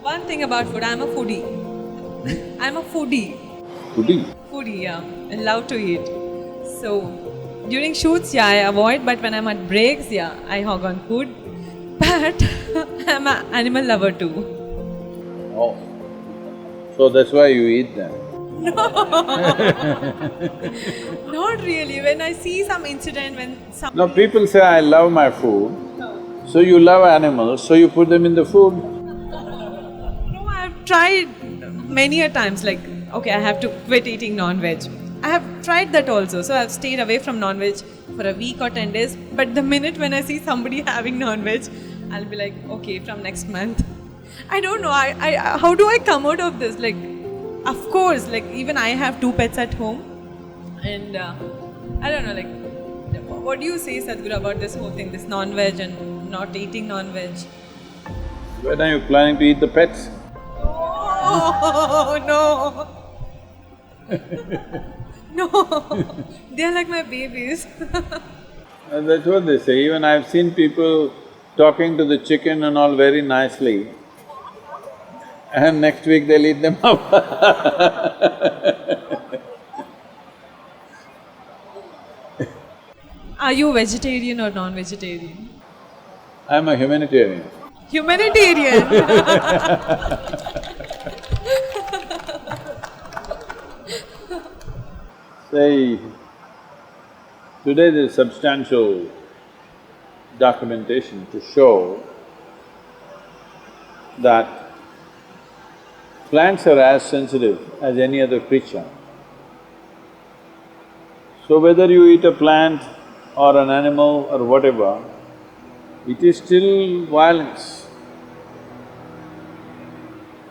One thing about food, I'm a foodie. I'm a foodie. Foodie? Foodie, yeah. I love to eat. So, during shoots, yeah, I avoid, but when I'm at breaks, yeah, I hog on food. But I'm an animal lover too. Oh. So that's why you eat them? Not really. When I see some incident, when some… No, people say, I love my food. So you love animals, so you put them in the food. No, I've tried many a times, like, okay, I have to quit eating non-veg. I have tried that also, so I've stayed away from non-veg for a week or 10 days. But the minute when I see somebody having non-veg, I'll be like, okay, from next month. I don't know, how do I come out of this? Like, of course, like even I have 2 pets at home, and I don't know, like, what do you say, Sadhguru, about this whole thing, this non-veg and not eating non-veg? When are you planning to eat the pets? Oh, no. No, they're like my babies. And that's what they say. Even I've seen people talking to the chicken and all very nicely, and next week they'll eat them up. Are you vegetarian or non-vegetarian? I'm a humanitarian. Humanitarian. Say, today there's substantial documentation to show that plants are as sensitive as any other creature. So whether you eat a plant or an animal or whatever, it is still violence.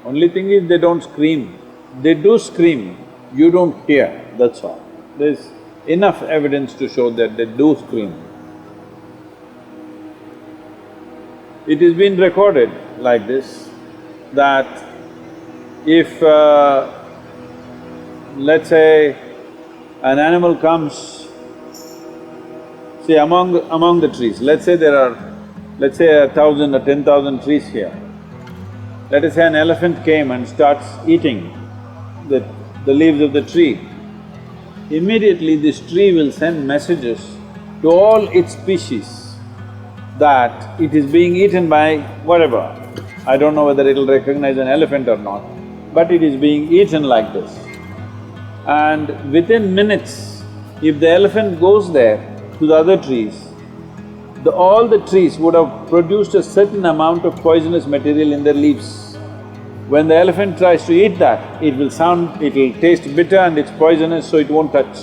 Only thing is they don't scream. They do scream, you don't hear, that's all. There's enough evidence to show that they do scream. It has been recorded like this, that if let's say an animal comes, see among the trees, let's say there are, let's say 1,000 or 10,000 trees here. Let us say an elephant came and starts eating the leaves of the tree. Immediately this tree will send messages to all its species that it is being eaten by whatever. I don't know whether it'll recognize an elephant or not, but it is being eaten like this. And within minutes, if the elephant goes there to the other trees, all the trees would have produced a certain amount of poisonous material in their leaves. When the elephant tries to eat that, it'll taste bitter and it's poisonous, so it won't touch.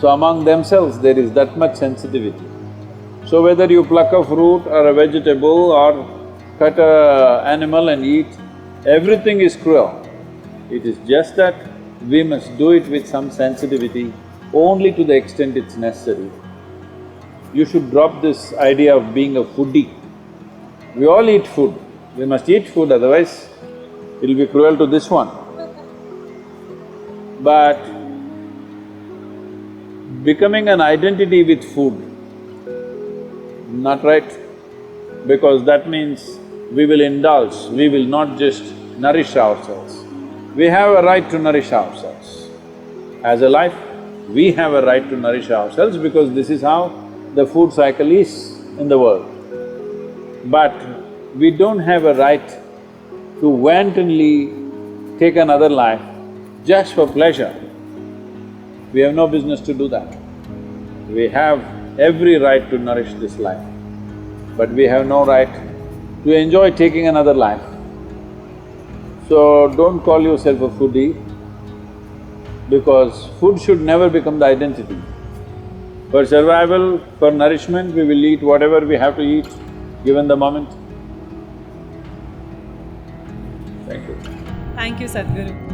So among themselves there is that much sensitivity. So whether you pluck a fruit or a vegetable or cut a animal and eat, everything is cruel. It is just that we must do it with some sensitivity, only to the extent it's necessary. You should drop this idea of being a foodie. We all eat food. We must eat food, otherwise it'll be cruel to this one. But becoming an identity with food, not right, because that means we will indulge, we will not just nourish ourselves. We have a right to nourish ourselves. As a life, we have a right to nourish ourselves because this is how the food cycle is in the world. But we don't have a right to wantonly take another life just for pleasure. We have no business to do that. We have every right to nourish this life, but we have no right to enjoy taking another life. So don't call yourself a foodie, because food should never become the identity. For survival, for nourishment, we will eat whatever we have to eat, given the moment. Thank you. Thank you, Sadhguru.